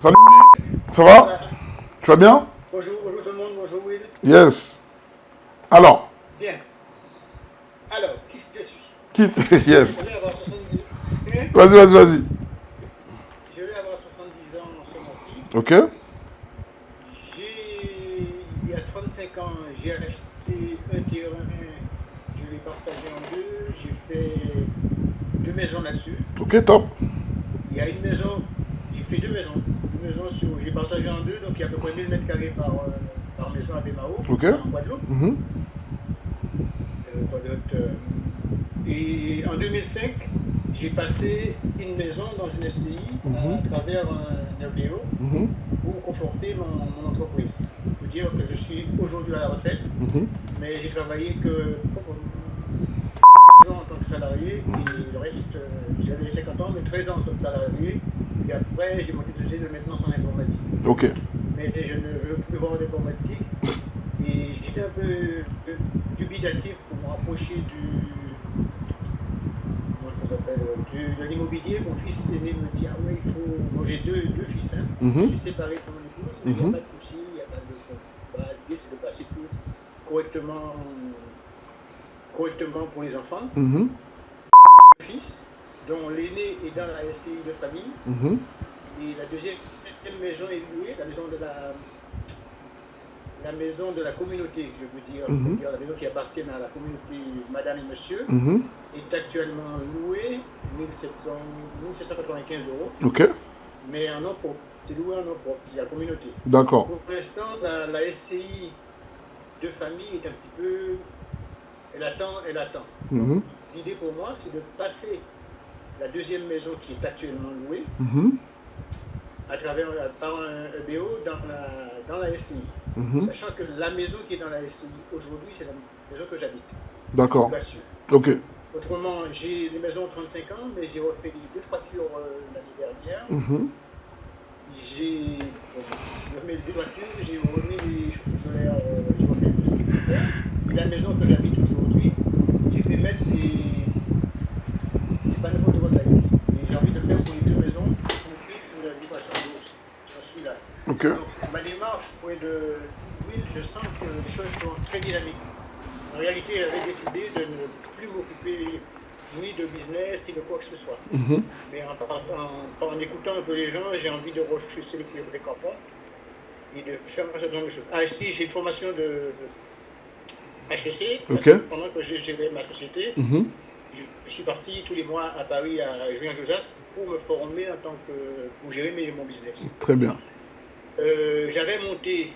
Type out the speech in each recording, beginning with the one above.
Salut Willy, ça va? Tu vas bien? Bonjour, bonjour tout le monde, bonjour Will. Yes. Alors, Bien. Alors, qui je suis? Je Yes. vais avoir 70 hein? Vas-y. Je vais avoir 70 ans ce mois-ci. Ok. Il y a 35 ans, j'ai acheté un terrain, je l'ai partagé en deux, j'ai fait deux maisons là-dessus. Ok, top. Il y a une maison, j'ai fait deux maisons. J'ai partagé en deux, donc il y a à peu près 1000 mètres carrés par maison à Bémao, Ok. en Guadeloupe. Mhm. Quoi d'autre, Et en 2005, j'ai passé une maison dans une SCI à travers un RBO Mhm. pour conforter mon entreprise. Il faut dire que je suis aujourd'hui à la retraite, Mhm. mais j'ai travaillé que 13 ans en tant que salarié et le reste, j'avais 50 ans, mais 13 ans en tant que salarié. Et après, j'ai monté une société de maintenance en informatique. Ok. Mais je ne veux plus voir d'informatique. Et j'étais un peu dubitatif pour me rapprocher de l'immobilier. Mon fils aîné me dit, ah ouais, il faut... Moi j'ai deux fils, hein. Je suis séparé de mon épouse, mais il n'y a pas de souci, il n'y a pas de... L'idée c'est de passer tout correctement pour les enfants. Deux fils, dont l'aîné est dans la SCI de famille. Et la deuxième maison est louée, la maison de la communauté, je veux dire, c'est-à-dire la maison qui appartient à la communauté Madame et Monsieur, est actuellement louée 1795 euros, Ok. mais en nom propre. C'est loué en nom propre, c'est la communauté. D'accord. Pour l'instant, la SCI de famille est un petit peu... Elle attend. Donc, l'idée pour moi, c'est de passer la deuxième maison qui est actuellement louée par un EBO dans la SCI. Sachant que la maison qui est dans la SCI aujourd'hui, c'est la maison que j'habite. D'accord. Ok. Autrement, j'ai une maison de 35 ans, mais j'ai refait les deux toitures l'année dernière. J'ai remis les deux toitures, j'ai remis les chauffe-eau solaires, j'ai refait les chauffe-eau solaires. Et la maison que j'habite aujourd'hui, j'ai fait mettre des panneaux photovoltaïques. Et j'ai envie de faire pour les deux maisons, une vibration d'eau aussi. J'en suis là. Ok. Donc, ma démarche auprès de Will, je sens que les choses sont très dynamiques. En réalité, j'avais décidé de ne plus m'occuper ni de business, ni de quoi que ce soit. Mais en écoutant un peu les gens, j'ai envie de rechausser les campons et de faire un certain nombre de choses. Ah, si, j'ai une formation de HEC, pendant que j'ai géré ma société. Je suis parti tous les mois à Paris, à Julien Josas, pour me former pour gérer mon business. Très bien. J'avais monté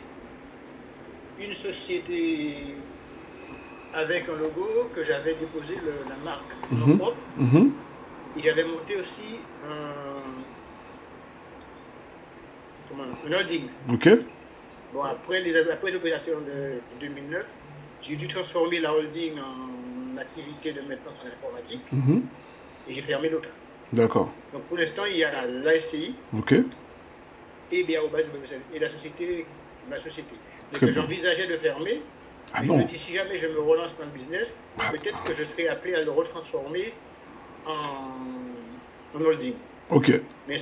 une société avec un logo que j'avais déposé la marque nom propre. Et j'avais monté aussi un holding. Ok. Bon, après les opérations de 2009, j'ai dû transformer la holding en activité de maintenance en informatique et j'ai fermé l'autre. D'accord. Donc pour l'instant, il y a l'ASCI et BAOBAS et ma société. Donc j'envisageais de fermer. Je me dis, si jamais je me relance dans le business, peut-être que je serai appelé à le retransformer en holding. Ok. Mais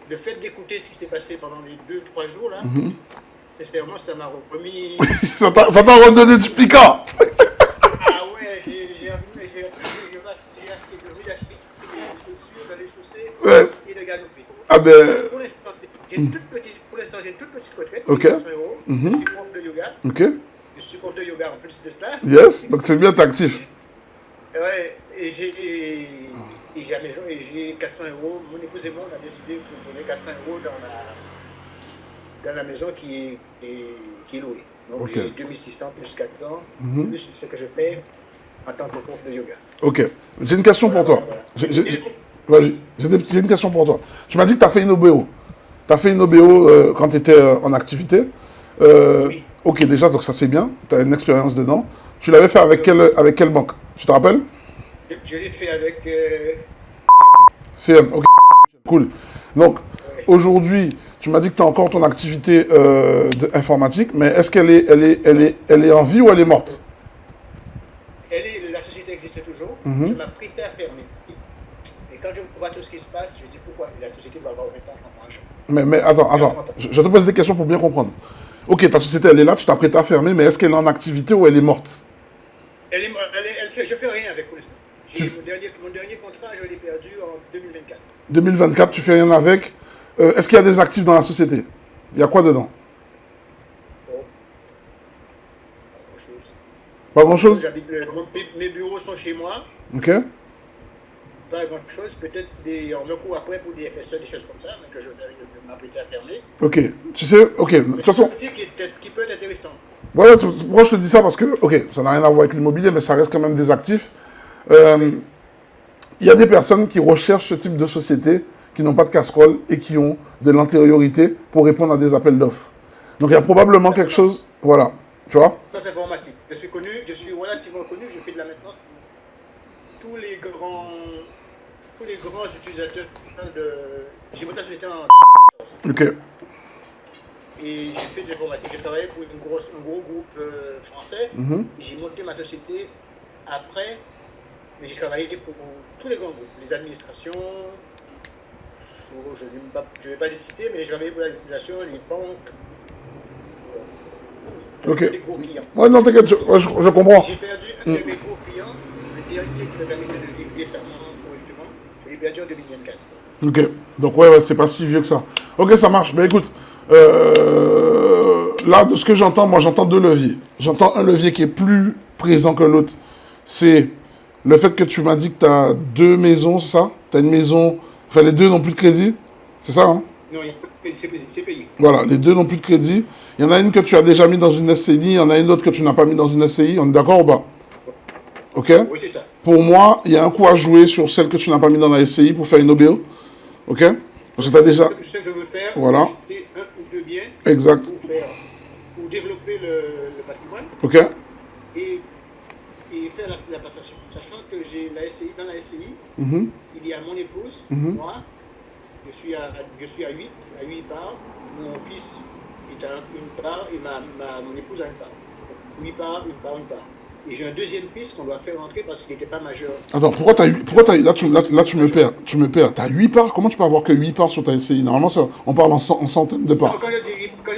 le fait d'écouter ce qui s'est passé pendant les 2-3 jours, là, sincèrement, ça m'a remis... ça t'a redonné du piquant. Ah ouais, j'ai envie d'acheter des chaussures, d'aller chausser et de galoper. Ah ben... Pour l'instant, j'ai une toute petite retraite, Ok. 400 euros. Je suis prof de yoga. Ok. Je suis prof de yoga en plus de cela. Yes, donc c'est bien, t'es actif. Ouais, et j'ai 400 euros. Mon épouse et moi, on a décidé de donner 400 euros dans la maison qui est louée. Donc j'ai 2600 plus 400, plus ce que je paie en tant que prof de yoga. Ok, j'ai une question pour toi. Vas-y, j'ai une question pour toi. Tu m'as dit que tu as fait une OBO. Tu as fait une OBO quand tu étais en activité. Oui. Ok, déjà, donc ça c'est bien. Tu as une expérience dedans. Tu l'avais fait avec quelle banque? Tu te rappelles? Je l'ai fait avec CM, ok. Cool. Donc, aujourd'hui, tu m'as dit que tu as encore ton activité informatique, mais est-ce qu'elle est en vie ou elle est morte? La société existe toujours. Je m'apprêtais à fermer. Et quand je vois tout ce qui se passe, je dis pourquoi la société va avoir autant d'argent. Mais attends. Je te pose des questions pour bien comprendre. Ok, ta société, elle est là, tu t'apprêtes à fermer, mais est-ce qu'elle est en activité ou elle est morte? Je fais rien avec pour l'instant. Tu- Mon dernier contrat, je l'ai perdu en 2024. 2024, tu fais rien avec. Est-ce qu'il y a des actifs dans la société? Il y a quoi dedans? Bon, pas grand-chose. Pas grand-chose? Mes bureaux sont chez moi. Ok. Pas grand-chose. Peut-être on me court après pour des FSE, des choses comme ça, mais que je vais m'apprêter à fermer. Ok. Tu sais, ok. De toute façon, Qui peut être intéressant. ouais, pourquoi je te dis ça? Parce que, ok, ça n'a rien à voir avec l'immobilier, mais ça reste quand même des actifs. Il y a des personnes qui recherchent ce type de société, qui n'ont pas de casserole et qui ont de l'antériorité pour répondre à des appels d'offres. Donc il y a probablement quelque chose, voilà, tu vois? Ça, c'est informatique. Je suis relativement connu, je fais de la maintenance pour tous les grands utilisateurs de. J'ai monté la société en 2014. Ok. Et j'ai fait de l'informatique. J'ai travaillé pour un gros groupe français. Mhm. J'ai monté ma société après, mais j'ai travaillé pour tous les grands groupes, les administrations. Je ne vais pas les citer, mais j'ai travaillé pour l'administration, les banques. Ok. Des gros clients. Ouais, non, t'inquiète, je comprends. J'ai perdu un de mes gros clients, le dernier qui me permettait de vivre récemment correctement. Je l'ai perdu en 2024. Ok. Donc ouais, c'est pas si vieux que ça. Ok, ça marche. Mais écoute, là, de ce que j'entends, moi j'entends deux leviers. J'entends un levier qui est plus présent que l'autre. C'est le fait que tu m'as dit que tu as deux maisons, c'est ça? Tu as une maison, enfin les deux n'ont plus de crédit, c'est ça, hein? Non, c'est payé. Voilà, les deux n'ont plus de crédit. Il y en a une que tu as déjà mis dans une SCI, il y en a une autre que tu n'as pas mis dans une SCI. On est d'accord ou pas? Ok? Oui, c'est ça. Pour moi, il y a un coup à jouer sur celle que tu n'as pas mis dans la SCI pour faire une OBO. Ok? Parce que tu as déjà. Je sais que je veux faire. Voilà. Acheter un ou deux biens. Exact. Pour développer le patrimoine Ok? et faire la passation. Sachant que j'ai la SCI, dans la SCI, Mhm. il y a mon épouse, Mhm. moi, je suis à 8 parts. Mon fils est à une part et mon épouse a une part. 8 parts, une part, une part. Et j'ai un deuxième fils qu'on doit faire rentrer parce qu'il n'était pas majeur. Attends, là, tu me perds. Tu me perds. Tu as 8 parts? Comment tu peux avoir que 8 parts sur ta SCI? Normalement, on parle en centaines de parts. Non, quand j'ai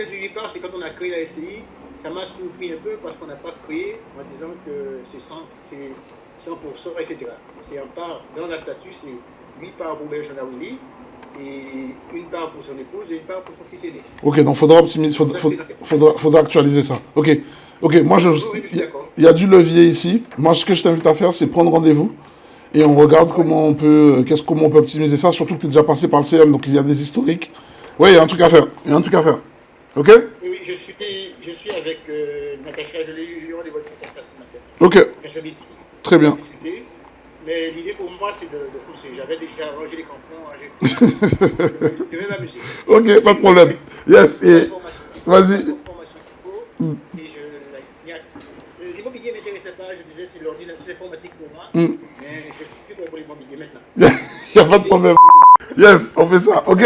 dit 8 parts, c'est quand on a créé la SCI. Ça m'a surpris un peu parce qu'on n'a pas créé en disant que c'est 100%, etc. C'est en part, dans la statut, c'est 8 parts pour Benjamin Willy et une part pour son épouse et une part pour son fils aîné. Ok, donc faudra optimiser, faudra actualiser ça. Ok, moi Oui, je suis d'accord. il y a du levier ici. Moi, ce que je t'invite à faire, c'est prendre rendez-vous et on regarde comment on peut optimiser ça. Surtout que tu es déjà passé par le CM, donc il y a des historiques. Oui, il y a un truc à faire. Ok? Oui, je suis avec Natacha, je l'ai eu rendez-vous avec Natacha ce matin. Ok, Natacha Betty. très bien. Discuter. Mais l'idée pour moi, c'est de foncer. J'avais déjà rangé les crampons. Je vais m'amuser. Ok, pas de problème. Yes, et vas-y. L'immobilier ne m'intéressait pas, je disais c'est l'ordinateur, c'est l'informatique pour moi. Mm. Mais je suis pour l'immobilier maintenant. Il n'y a pas de problème. Yes, on fait ça, ok?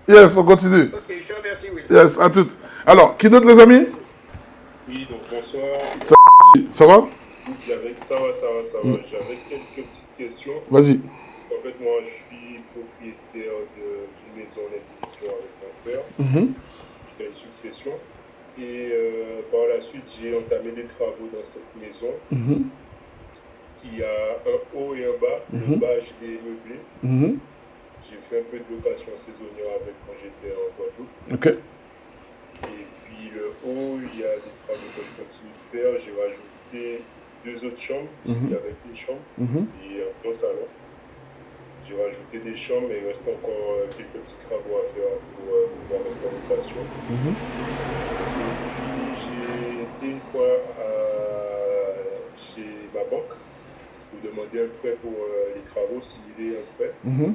Yes, on continue. Ok, je te remercie, Will. Yes, à toutes. Alors, qui d'autre, les amis? Oui, donc bonsoir. Ça va? Ça va. J'avais quelques petites questions. Vas-y. En fait, moi, je suis propriétaire d'une maison en indivision avec mon frère. Mhm. J'étais une succession. Et par la suite, j'ai entamé des travaux dans cette maison Mhm. qui a un haut et un bas. Le bas, je l'ai meublé. Mhm. J'ai fait un peu de location saisonnière avec quand j'étais en Guadeloupe. Ok. Et puis le haut, il y a des travaux que je continue de faire. J'ai rajouté 2 autres chambres, puisqu'il y avait une chambre Mhm. et un grand salon. J'ai rajouté des chambres, mais il reste encore quelques petits travaux à faire pour pouvoir mettre en location. Mhm. Et puis j'ai été une fois chez ma banque pour demander un prêt pour les travaux, s'il est un prêt. Mhm.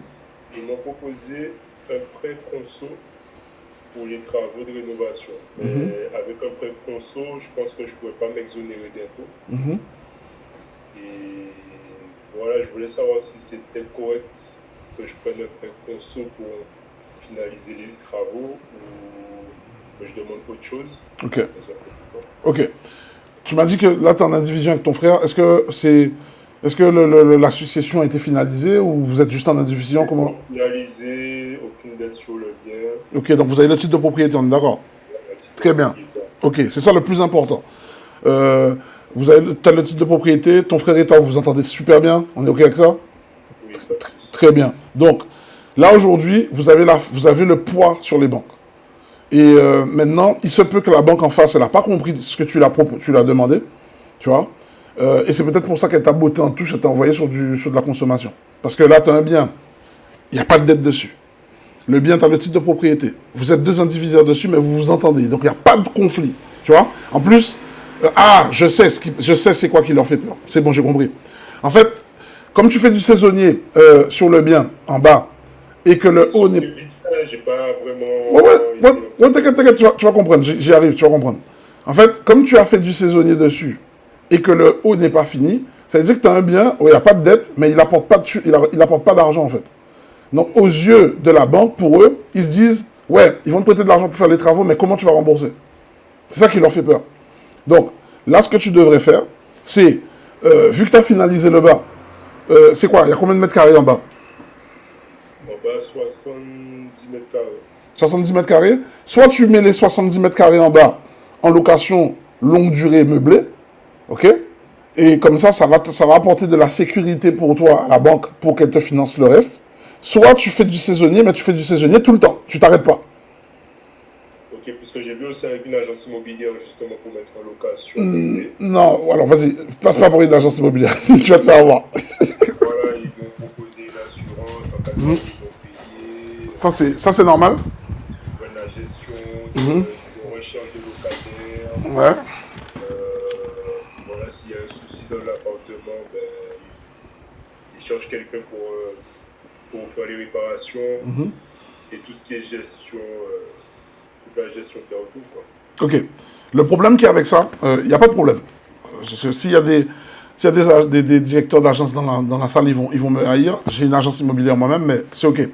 Ils m'ont proposé un prêt conso pour les travaux de rénovation. Mais avec un prêt conso, je pense que je ne pourrais pas m'exonérer d'impôts. Mhm. Et voilà, je voulais savoir si c'était correct que je prenne un prêt conso pour finaliser les travaux ou que je demande autre chose. Ok. Ok. Tu m'as dit que là, tu es en indivision avec ton frère. Est-ce que c'est Est-ce que la succession a été finalisée ou vous êtes juste en indivision? Comment? Finalisé, aucune dette sur le bien. Ok, donc vous avez le titre de propriété, on est d'accord? Très bien. Ok, c'est ça le plus important. Vous avez t'as le titre de propriété, ton frère et toi, vous vous entendez super bien? On est ok avec ça? Oui, pas de souci. Très bien. Donc, là aujourd'hui, vous avez le poids sur les banques. Et maintenant, il se peut que la banque en face, elle n'a pas compris ce que tu l'as demandé, tu vois. Et c'est peut-être pour ça qu'elle t'a botté en touche, elle t'a envoyé sur de la consommation. Parce que là, tu as un bien, il n'y a pas de dette dessus. Le bien, tu as le titre de propriété. Vous êtes deux indivisaires dessus, mais vous vous entendez. Donc, il n'y a pas de conflit, tu vois. En plus, je sais c'est quoi qui leur fait peur. C'est bon, j'ai compris. En fait, comme tu fais du saisonnier sur le bien, en bas, et que le haut n'est... Vite fait, j'ai pas vraiment. Ouais, t'inquiète, tu vas comprendre, j'y arrive, tu vas comprendre. En fait, comme tu as fait du saisonnier dessus, et que le haut n'est pas fini, ça veut dire que tu as un bien où il n'y a pas de dette, mais il n'apporte pas, il apporte pas d'argent, en fait. Donc, aux yeux de la banque, pour eux, ils se disent, ouais, ils vont te prêter de l'argent pour faire les travaux, mais comment tu vas rembourser? C'est ça qui leur fait peur. Donc, là, ce que tu devrais faire, c'est, vu que tu as finalisé le bas, c'est quoi? Il y a combien de mètres carrés en bas? En bas, 70 mètres carrés. 70 mètres carrés. Soit tu mets les 70 mètres carrés en bas en location longue durée meublée, ok? Et comme ça va apporter de la sécurité pour toi à la banque pour qu'elle te finance le reste. Soit tu fais du saisonnier, mais tu fais du saisonnier tout le temps. Tu t'arrêtes pas. Ok, puisque j'ai vu aussi avec une agence immobilière justement pour mettre en location. Non, alors vas-y, passe pas pour une agence immobilière. Tu vas te faire avoir. Voilà, ils vont proposer l'assurance, en cas de ils vont payer, Ça, c'est normal. la gestion, Mhm. de recherche de locataires. Ouais. Voilà, s'il y a un souci dans l'appartement, ben, ils cherchent quelqu'un pour faire les réparations Mhm. et tout ce qui est gestion, toute la gestion qui est autour, quoi. Ok. Le problème qu'il y a avec ça, il n'y a pas de problème. S'il y a des directeurs d'agence dans la salle, ils vont me haïr. J'ai une agence immobilière moi-même, mais c'est ok.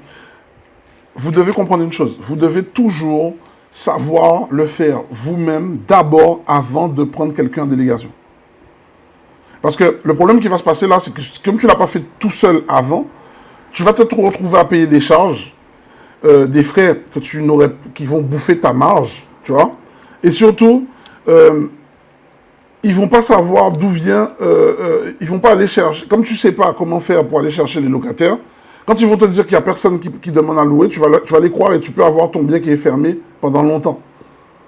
Vous devez comprendre une chose. Vous devez toujours savoir le faire vous-même d'abord avant de prendre quelqu'un en délégation. Parce que le problème qui va se passer là, c'est que comme tu ne l'as pas fait tout seul avant, tu vas te retrouver à payer des charges, des frais qui vont bouffer ta marge, tu vois. Et surtout, ils vont pas savoir d'où vient, ils vont pas aller chercher. Comme tu sais pas comment faire pour aller chercher les locataires, quand ils vont te dire qu'il y a personne qui demande à louer, tu vas les croire et tu peux avoir ton bien qui est fermé pendant longtemps.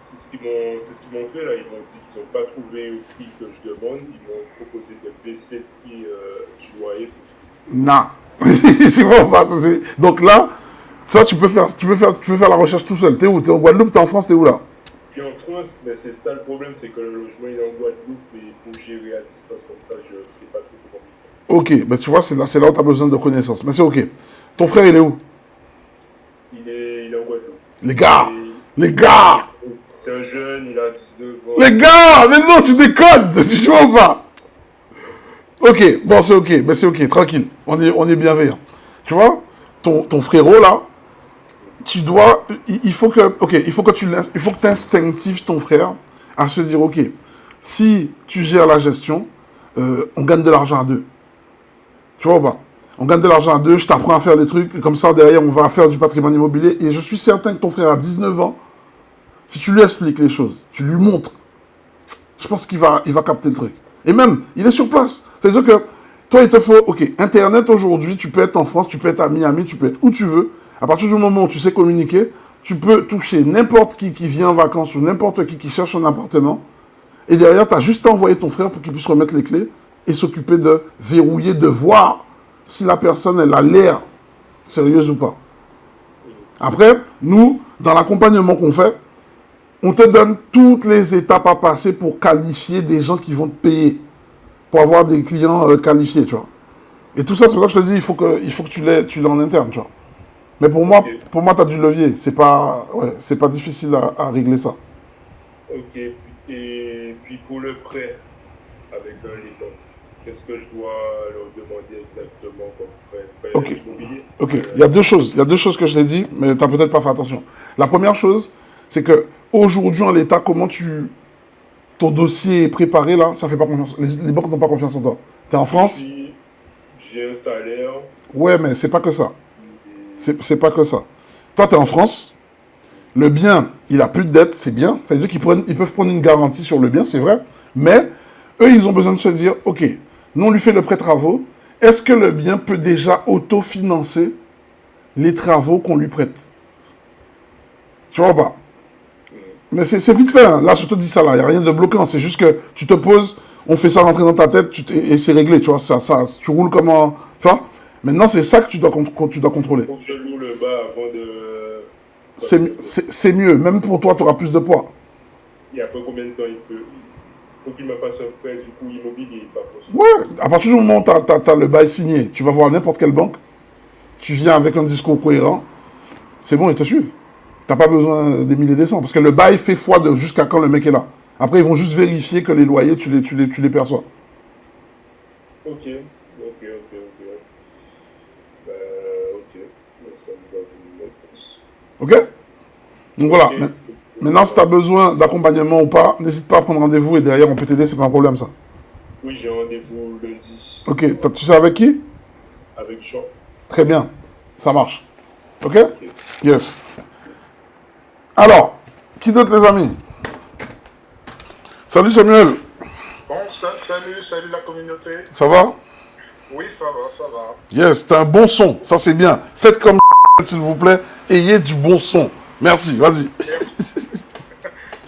C'est ce qu'ils m'ont fait là. Ils m'ont dit qu'ils n'ont pas trouvé au prix que je demande. Ils m'ont proposé de baisser le prix du loyer. Non. C'est bon, pas, donc là, ça tu peux faire la recherche tout seul. T'es où? T'es en Guadeloupe, t'es en France, t'es où là? Puis en France, mais c'est ça le problème, c'est que le logement il est en Guadeloupe et pour gérer à distance comme ça, je sais pas trop comment. Ok, ben tu vois, c'est là où tu as besoin de connaissances. Mais c'est ok. Ton frère, il est où? Il est en Guadeloupe. Les gars! Et Les gars! c'est un jeune, il a 19 ans. Les gars! Mais non, tu déconnes! Tu joues ou pas? Ok, bon, c'est ok. Ben c'est ok, tranquille. On est bienveillant. Tu vois, ton frérot là, tu dois. Il faut que. Ok, il faut que tu instinctives ton frère à se dire, ok, si tu gères la gestion, on gagne de l'argent à deux. Tu vois ou pas? On gagne de l'argent à deux, je t'apprends à faire des trucs, et comme ça, derrière, on va faire du patrimoine immobilier. Et je suis certain que ton frère a 19 ans, si tu lui expliques les choses, tu lui montres, je pense qu'il va capter le truc. Et même, il est sur place. C'est-à-dire que, toi, il te faut, ok, Internet aujourd'hui, tu peux être en France, tu peux être à Miami, tu peux être où tu veux. À partir du moment où tu sais communiquer, tu peux toucher n'importe qui vient en vacances ou n'importe qui cherche un appartement. Et derrière, tu as juste à envoyer ton frère pour qu'il puisse remettre les clés et s'occuper de verrouiller, de voir si la personne, elle a l'air sérieuse ou pas. Après, nous, dans l'accompagnement qu'on fait, on te donne toutes les étapes à passer pour qualifier des gens qui vont te payer, pour avoir des clients qualifiés, tu vois. Et tout ça, c'est pour ça que je te dis, il faut que tu l'aies en interne, tu vois. Mais pour moi, tu as du levier. C'est pas difficile à régler ça. Ok, et puis pour le prêt avec les banques, qu'est-ce que je dois leur demander exactement comme prêt Ok. immobilier? Ok, il y a deux choses que je t'ai dit, mais tu n'as peut-être pas fait attention. La première chose, c'est que aujourd'hui en l'état, ton dossier est préparé là, ça fait pas confiance. Les banques n'ont pas confiance en toi. Tu es en France? j'ai un salaire. Ouais, mais c'est pas que ça. C'est pas que ça. Toi, tu es en France. Le bien, il a plus de dette, c'est bien. Ça veut dire ils peuvent prendre une garantie sur le bien, c'est vrai. Mais eux, ils ont besoin de se dire, OK, nous, on lui fait le prêt travaux. Est-ce que le bien peut déjà autofinancer les travaux qu'on lui prête? Tu vois pas? Mais c'est vite fait. Hein. Là, je te dis ça, là. Il n'y a rien de bloquant. C'est juste que tu te poses, on fait ça rentrer dans ta tête et c'est réglé. Tu vois, tu roules comme un... Tu vois? Maintenant, c'est ça que tu dois contrôler. Faut que je loue le bas avant de... C'est mieux. Même pour toi, tu auras plus de poids. Et après combien de temps il faut qu'il me fasse un prêt du coup immobilier, pas possible. Ouais, à partir du moment où tu as le bail signé, tu vas voir n'importe quelle banque, tu viens avec un discours cohérent, c'est bon, ils te suivent. Tu n'as pas besoin des milliers des cents, parce que le bail fait foi de jusqu'à quand le mec est là. Après, ils vont juste vérifier que les loyers, tu les perçois. Ok. Ok. Ça me va bien. Ok? Donc voilà. Ok. Maintenant, si tu as besoin d'accompagnement ou pas, n'hésite pas à prendre rendez-vous et derrière, on peut t'aider, c'est pas un problème ça. Oui, j'ai rendez-vous lundi. Ok, tu sais avec qui? Avec Jean. Très bien, ça marche. Ok? Ok. Yes. Alors, qui d'autre les amis? Salut Samuel, Bon, salut la communauté. ça va? Oui, ça va. Yes, t'as un bon son, ça c'est bien. Faites comme s'il vous plaît, ayez du bon son. Merci, vas-y.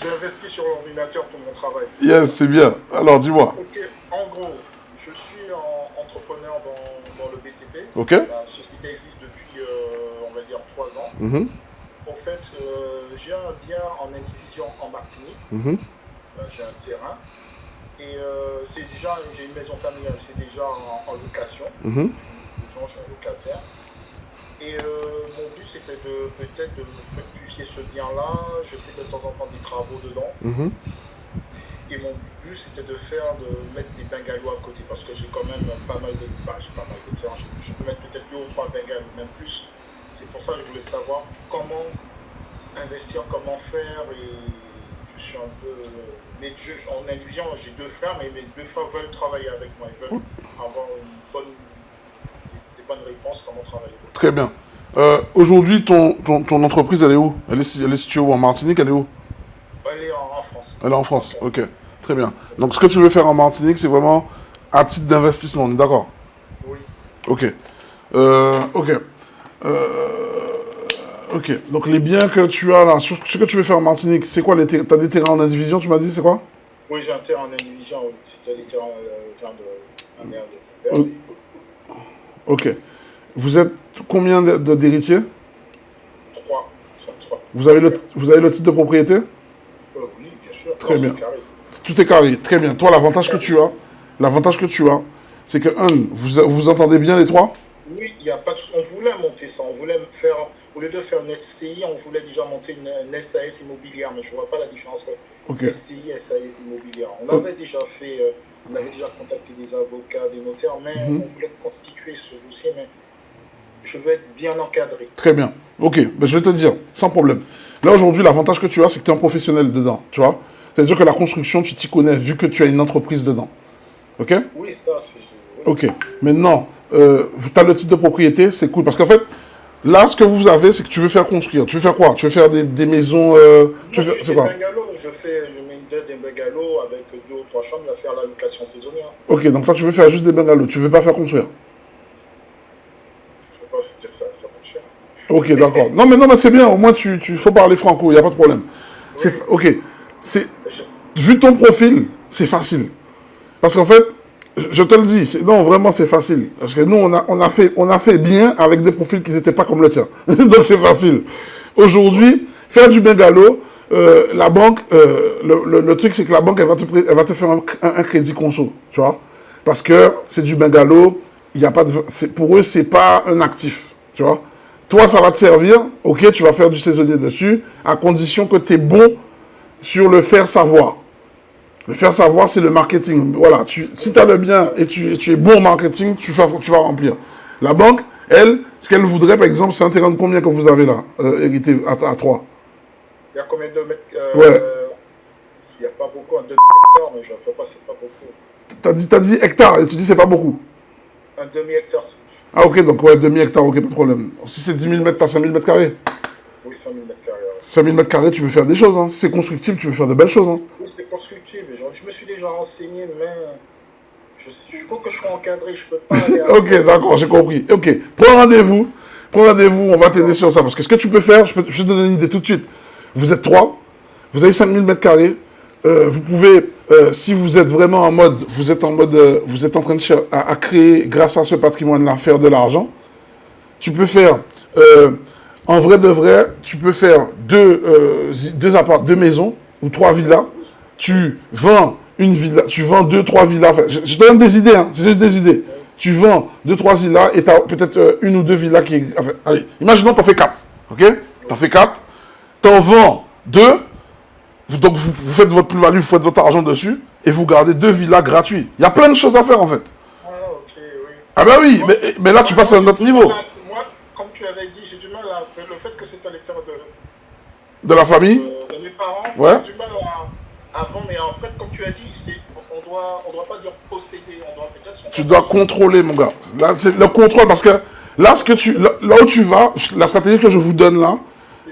J'ai investi sur l'ordinateur pour mon travail. Yes, c'est bien. Alors, dis-moi. Ok, en gros, je suis entrepreneur dans le BTP. Ok? La société existe depuis, on va dire, 3 ans. Mhm, En fait, j'ai un bien en indivision en Martinique. mhm. J'ai un terrain. Et j'ai une maison familiale, c'est déjà en location. Mhm. Les gens, j'ai un locataire. Et mon but, c'était peut-être de me fructifier ce bien-là. Je fais de temps en temps des travaux dedans. Mhm. Et mon but, c'était de mettre des bungalows à côté. Parce que j'ai quand même pas mal de terrain. Je peux mettre peut-être 2 ou 3 bungalows, même plus. C'est pour ça que je voulais savoir comment investir, comment faire. Et je suis un peu... en indivision, j'ai 2 frères, mais mes 2 frères veulent travailler avec moi. Ils veulent avoir des bonnes réponses, comment travailler. Très bien. Aujourd'hui, ton entreprise, elle est où? Elle est située où? En Martinique, elle est où? Elle est en France. Elle est en France, ok. Très bien. Donc, ce que tu veux faire en Martinique, c'est vraiment à titre d'investissement, on est d'accord? Oui. Ok. Ok. Ok. Donc, les biens que tu as là, ce que tu veux faire en Martinique, c'est quoi? T'as des terrains en indivision, tu m'as dit, c'est quoi? Oui, j'ai un terrain en indivision, oui. C'était les terrains de ma mère, de mon père. Ok. Vous êtes combien d'héritiers? 3. Nous sommes 3. Vous avez le titre de propriété? Oui, bien sûr. Très bien. C'est carré. Tout est carré, très bien. Toi, l'avantage que tu as, c'est que, vous entendez bien les trois? Oui, il n'y a pas de... On voulait monter ça. On voulait faire... Au lieu de faire une SCI, on voulait déjà monter une SAS immobilière, mais je ne vois pas la différence entre Ok. SCI et SAS immobilière. On avait déjà fait... on avait déjà contacté des avocats, des notaires, mais on voulait constituer ce dossier, mais je veux être bien encadré. Très bien. Ok, ben, je vais te dire, sans problème. Là, aujourd'hui, l'avantage que tu as, c'est que tu es un professionnel dedans, tu vois. C'est-à-dire que la construction, tu t'y connais, vu que tu as une entreprise dedans. Ok? Oui, ça, c'est... Oui. Ok. Maintenant, tu as le titre de propriété, c'est cool. Parce qu'en fait, là, ce que vous avez, c'est que tu veux faire construire. Tu veux faire quoi? Tu veux faire des maisons... C'est c'est quoi? bungalows. Je mets une dette d'un bungalow avec 2 ou 3 chambres à faire la location saisonnière. Ok, donc toi, tu veux faire juste des bungalows. Tu veux pas faire construire. Je sais pas si ça coûte cher. Ok, d'accord. Non, mais c'est bien. Au moins, faut parler franco. Il n'y a pas de problème. Oui. Ok. Vu ton profil, c'est facile. Parce qu'en fait, je te le dis, non, vraiment, c'est facile. Parce que nous, on a fait bien avec des profils qui n'étaient pas comme le tien. Donc, c'est facile. Aujourd'hui, faire du bungalow, la banque, le truc, c'est que la banque, elle va te faire un crédit conso, tu vois. Parce que c'est du bungalow, il y a pas pour eux, c'est pas un actif, tu vois. Toi, ça va te servir, ok, tu vas faire du saisonnier dessus, à condition que tu es bon sur le faire savoir. Le faire savoir, c'est le marketing. Voilà, si tu as le bien et tu es bon au marketing, tu vas remplir. La banque, elle, ce qu'elle voudrait, par exemple, c'est un terrain de combien que vous avez là, hérité à 3? Il y a combien de mètres Ouais. Il n'y a pas beaucoup, en 2 hectares, mais je ne fais pas, c'est pas beaucoup. T'as dit hectare et tu dis c'est pas beaucoup. Un demi-hectare. Ah, ok, donc ouais, demi-hectare, ok, pas de problème. Si c'est 10 000 mètres, t'as 5 000 mètres carrés. Oui, 100 000 mètres carrés. 5 000 mètres carrés, tu peux faire des choses. Hein. Si c'est constructible, tu peux faire de belles choses. Hein. Oui, c'est constructible. Je me suis déjà renseigné, mais il faut que je sois encadré. Je peux pas aller à... Ok, d'accord, j'ai compris. Ok, prends rendez-vous. Prends rendez-vous, on va t'aider sur ça. Parce que ce que tu peux faire, je peux te donner une idée tout de suite. Vous êtes 3, vous avez 5 000 mètres carrés. Vous pouvez, si vous êtes vraiment en mode, vous êtes en train à créer, grâce à ce patrimoine-là, faire de l'argent. Tu peux faire, en vrai de vrai, tu peux faire deux maisons ou 3 villas. Tu vends une villa, tu vends 2-3 villas. Enfin, je te donne des idées, hein, c'est juste des idées. Tu vends 2-3 villas et tu as peut-être une ou deux villas qui... Enfin, allez, imaginons que tu en fais 4. Ok? Tu en fais 4. Tu en vends 2. Donc vous faites votre plus-value, vous faites votre argent dessus et vous gardez 2 villas gratuits. Il y a plein de choses à faire en fait. Ah, ok, oui. Ah bah oui, mais là tu passes à un autre niveau. Moi, comme tu avais dit, j'ai du mal à faire le fait que c'est à l'extérieur De la famille? De mes parents. Ouais. J'ai du mal à vendre. Et en fait, comme tu as dit, on doit pas dire posséder. On doit peut-être... Tu dois contrôler, mon gars. Là, c'est le contrôle parce que là, là où tu vas, la stratégie que je vous donne là,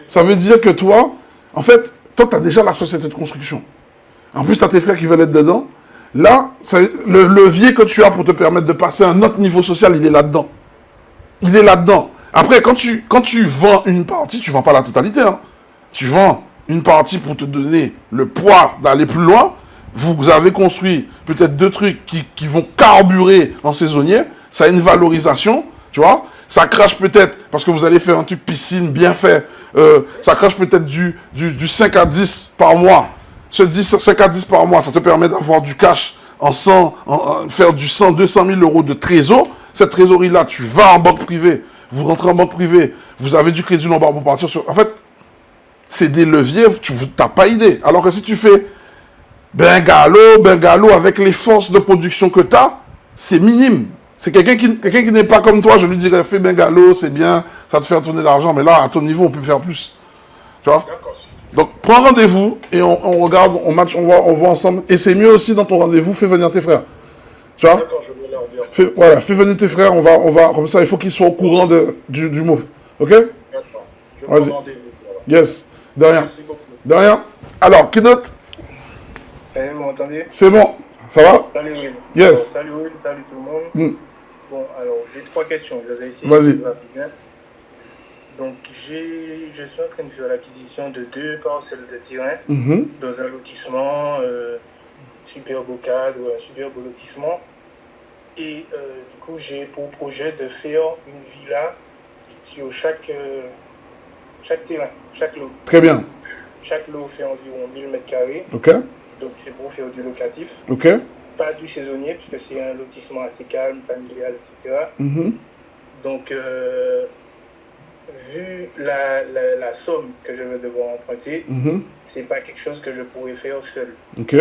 ça veut dire que toi, en fait, toi, tu as déjà la société de construction. En plus, tu as tes frères qui veulent être dedans. Là, le levier que tu as pour te permettre de passer à un autre niveau social, il est là-dedans. Il est là-dedans. Après, quand tu vends une partie, tu ne vends pas la totalité. Hein. Tu vends une partie pour te donner le poids d'aller plus loin. Vous avez construit peut-être 2 trucs qui vont carburer en saisonnier. Ça a une valorisation, tu vois. Ça crache peut-être, parce que vous allez faire un truc piscine bien fait, ça crache peut-être du 5 à 10 par mois. Ce 5 à 10 par mois, ça te permet d'avoir du cash faire du 100, 200 000 euros de trésor. Cette trésorerie-là, tu vas en banque privée, vous rentrez en banque privée, vous avez du crédit lombard pour partir sur... En fait, c'est des leviers, tu n'as pas idée. Alors que si tu fais bungalow, avec les forces de production que tu as, c'est minime. C'est quelqu'un qui n'est pas comme toi, je lui dirais, fais bungalow, c'est bien, ça te fait tourner l'argent, mais là, à ton niveau, on peut faire plus. Tu vois? Donc, prends rendez-vous et on regarde, on match, on voit ensemble. Et c'est mieux aussi dans ton rendez-vous, fais venir tes frères. Tu vois? D'accord, je vais leur dire. Voilà, fais venir tes frères, on va, comme ça, il faut qu'ils soient au courant du move. Ok? D'accord. Je vais Vas-y. rendez-vous. Voilà. Yes, de rien. Merci beaucoup. De rien. Alors, qui d'autre? Vous m'entendez? C'est bon, ça va? Salut Will. Yes. Salut Will, salut tout le monde. Mm. Bon, alors j'ai 3 questions. Je vais essayer Vas-y. de faire rapidement. Donc je suis en train de faire l'acquisition de 2 parcelles de terrain Mhm. dans un lotissement super beau cadre, un super beau lotissement. Et du coup j'ai pour projet de faire une villa sur chaque terrain, chaque lot. Très bien. Chaque lot fait environ 1000 m². Ok. Donc c'est pour faire du locatif. Ok. Pas du saisonnier, puisque c'est un lotissement assez calme, familial, etc. Mhm. Donc, vu la somme que je vais devoir emprunter, Mhm. c'est pas quelque chose que je pourrais faire seul. Ok.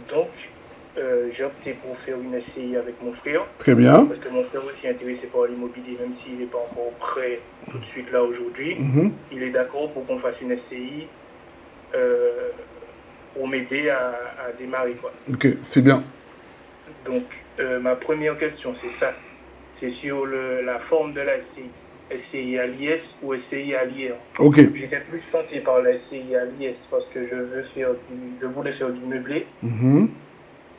Donc, j'ai opté pour faire une SCI avec mon frère, Très bien. parce que mon frère aussi est intéressé par l'immobilier, même s'il n'est pas encore prêt tout de suite là aujourd'hui. Mhm. Il est d'accord pour qu'on fasse une SCI pour m'aider à démarrer, quoi. Ok, c'est bien. Donc, ma première question, c'est ça. C'est sur la forme de la SCI. SCI à l'IS ou SCI à l'IR. Ok. J'étais plus tenté par la SCI à l'IS parce que je voulais faire du meublé Mhm.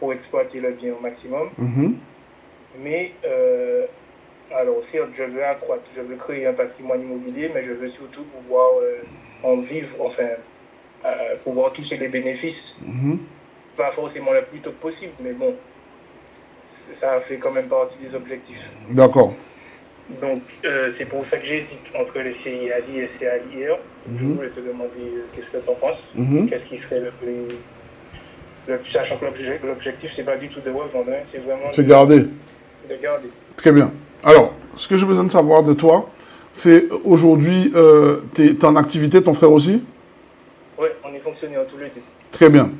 pour exploiter le bien au maximum. Mhm. Mais, alors certes, je veux accroître, je veux créer un patrimoine immobilier, mais je veux surtout pouvoir en vivre, enfin, pouvoir toucher les bénéfices. Mhm. Pas forcément le plus tôt possible, mais bon, ça fait quand même partie des objectifs. D'accord. Donc, c'est pour ça que j'hésite entre le CI à l'IS et à l'IR. Je Mhm. voulais te demander qu'est-ce que tu en penses. Mhm. Qu'est-ce qui serait le plus. Sachant que l'objectif, c'est pas du tout de revendre, hein, c'est vraiment C'est gardé. de garder. Très bien. Alors, ce que j'ai besoin de savoir de toi, c'est aujourd'hui, tu es en activité, ton frère aussi? Ouais, on est fonctionnaires tous les deux. Très bien.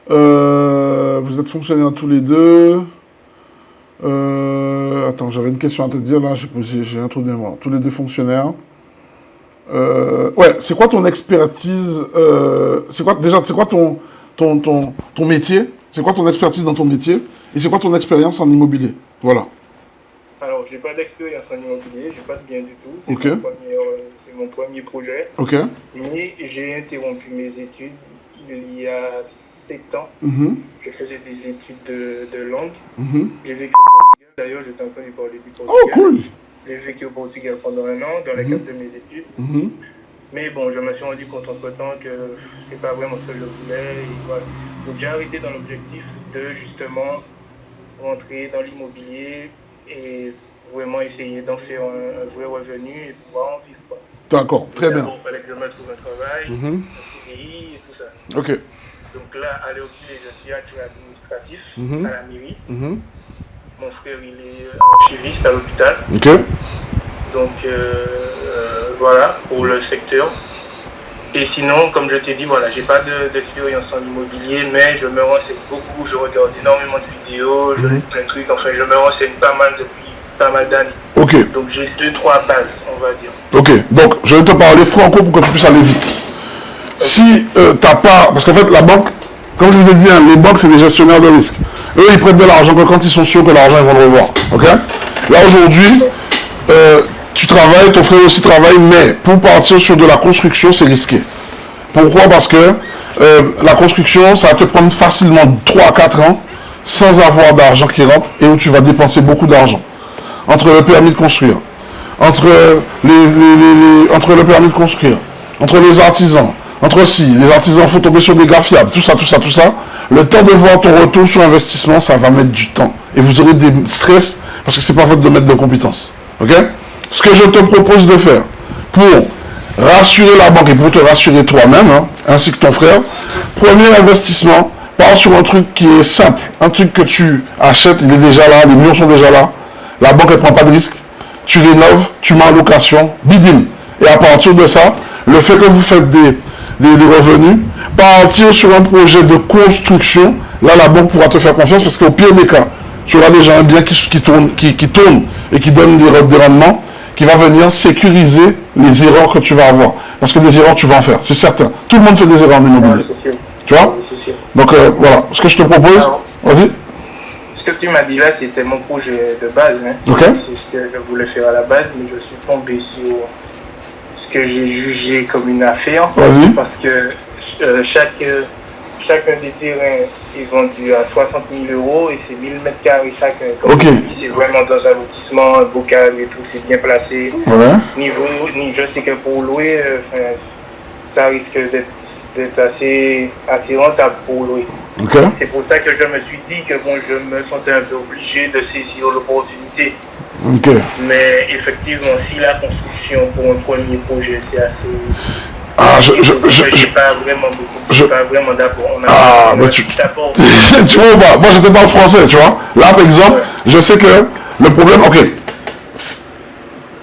Vous êtes fonctionnaires tous les deux. Attends, j'avais une question à te dire là, j'ai un trou de mémoire. Tous les deux fonctionnaires. Ouais, c'est quoi ton expertise c'est quoi ton métier? C'est quoi ton expertise dans ton métier? Et c'est quoi ton expérience en immobilier? Voilà. Alors, j'ai pas d'expérience en immobilier, j'ai pas de bien du tout. C'est Ok. mon premier projet. Ok. Mais j'ai interrompu mes études il y a 7 ans. Mhm. Je faisais des études de langue. Mhm. J'ai vécu au Portugal. D'ailleurs, je t'ai entendu parler du Portugal. Oh, cool. J'ai vécu au Portugal pendant 1 an dans le cadre de mes études. Mhm. Mais bon, je me suis rendu compte entre-temps que c'est pas vraiment ce que je voulais. Et voilà. Donc j'ai arrêté dans l'objectif de justement rentrer dans l'immobilier et vraiment essayer d'en faire un vrai revenu et pouvoir en vivre, quoi. D'accord, très bien. D'abord, il fallait que je me trouve un travail, Mhm. un CDI et tout ça. Ok. Donc là, à l'heure qu'il est, je suis adjoint administratif Mhm. à la mairie. Mhm. Mon frère, il est archiviste à l'hôpital. Ok. Donc voilà, pour le secteur. Et sinon, comme je t'ai dit, voilà, j'ai pas d'expérience en immobilier, mais je me renseigne beaucoup, je regarde énormément de vidéos, je lis plein de trucs, enfin je me renseigne pas mal depuis pas mal d'années. Ok. Donc j'ai 2-3 bases, on va dire. Ok. Donc, je vais te parler franco pour que tu puisses aller vite. Si t'as pas... Parce qu'en fait, la banque, comme je vous ai dit, hein, les banques, c'est des gestionnaires de risque. Eux, ils prêtent de l'argent que quand ils sont sûrs que l'argent, ils vont le revoir. Ok. Là, aujourd'hui, tu travailles, ton frère aussi travaille, mais pour partir sur de la construction, c'est risqué. Pourquoi? Parce que la construction, ça va te prendre facilement 3 à 4 ans sans avoir d'argent qui rentre et où tu vas dépenser beaucoup d'argent. Entre le permis de construire, entre le permis de construire, entre les artisans, les artisans, il faut tomber sur des gars fiables, tout ça. Le temps de voir ton retour sur investissement, ça va mettre du temps. Et vous aurez des stress parce que c'est pas votre domaine de compétence. Ok? Ce que je te propose de faire pour rassurer la banque et pour te rassurer toi-même, hein, ainsi que ton frère, premier investissement, pars sur un truc qui est simple. Un truc que tu achètes, il est déjà là, les murs sont déjà là. La banque ne prend pas de risque. Tu rénoves, tu mets en location, bidine. Et à partir de ça, le fait que vous faites des revenus, partir sur un projet de construction, là la banque pourra te faire confiance parce qu'au pire des cas, tu auras déjà un bien qui tourne et qui donne des rendements, qui va venir sécuriser les erreurs que tu vas avoir. Parce que des erreurs, tu vas en faire, c'est certain. Tout le monde fait des erreurs en immobilier. C'est sûr. Tu vois? C'est sûr. Donc voilà, ce que je te propose, Alors, vas-y. ce que tu m'as dit là, c'était mon projet de base. Hein. Ok. C'est ce que je voulais faire à la base, mais je suis tombé sur ce que j'ai jugé comme une affaire. Vas-y. Parce que chacun des terrains est vendu à 60 000 € et c'est 1000 mètres carrés chacun. Comme Ok. je dis, c'est vraiment dans un lotissement, un beau cadre et tout, c'est bien placé. Ouais. Je sais que pour louer, ça risque d'être assez rentable pour louer. Ok. C'est pour ça que je me suis dit que bon, je me sentais un peu obligé de saisir l'opportunité. Ok. Mais effectivement, si la construction pour un premier projet, c'est assez... Ah, j'ai pas vraiment d'apport. Mais tu vois ou pas? Moi, je te parle français, tu vois. Là, par exemple, je sais que le problème, ok.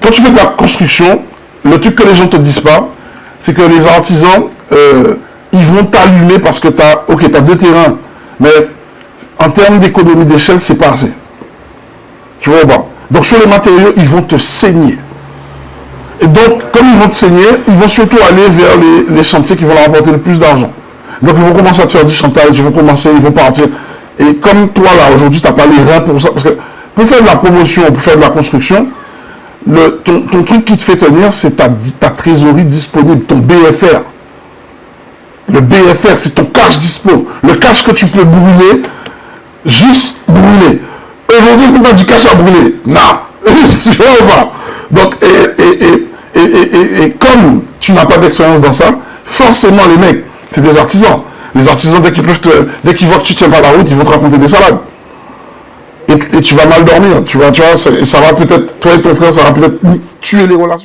Quand tu fais de la construction, le truc que les gens te disent pas, c'est que les artisans, ils vont t'allumer parce que t'as 2 terrains. Mais en termes d'économie d'échelle, c'est pas assez. Tu vois ou pas? Donc, sur les matériaux, ils vont te saigner. Et donc, comme ils vont te saigner, ils vont surtout aller vers les chantiers qui vont leur apporter le plus d'argent. Donc, ils vont commencer à te faire du chantage, ils vont partir. Et comme toi, là, aujourd'hui, tu n'as pas les reins pour ça. Parce que pour faire de la promotion, pour faire de la construction, ton truc qui te fait tenir, c'est ta trésorerie disponible, ton BFR. Le BFR, c'est ton cash dispo. Le cash que tu peux brûler, juste brûler. Aujourd'hui, est-ce que tu as du cash à brûler? Non. Tu vois ou pas? Donc, et comme tu n'as pas d'expérience dans ça, forcément les mecs, c'est des artisans. Les artisans, dès qu'ils voient que tu tiens pas la route, ils vont te raconter des salades. Et tu vas mal dormir, tu vois, et ça va peut-être, toi et ton frère, ça va peut-être tuer les relations.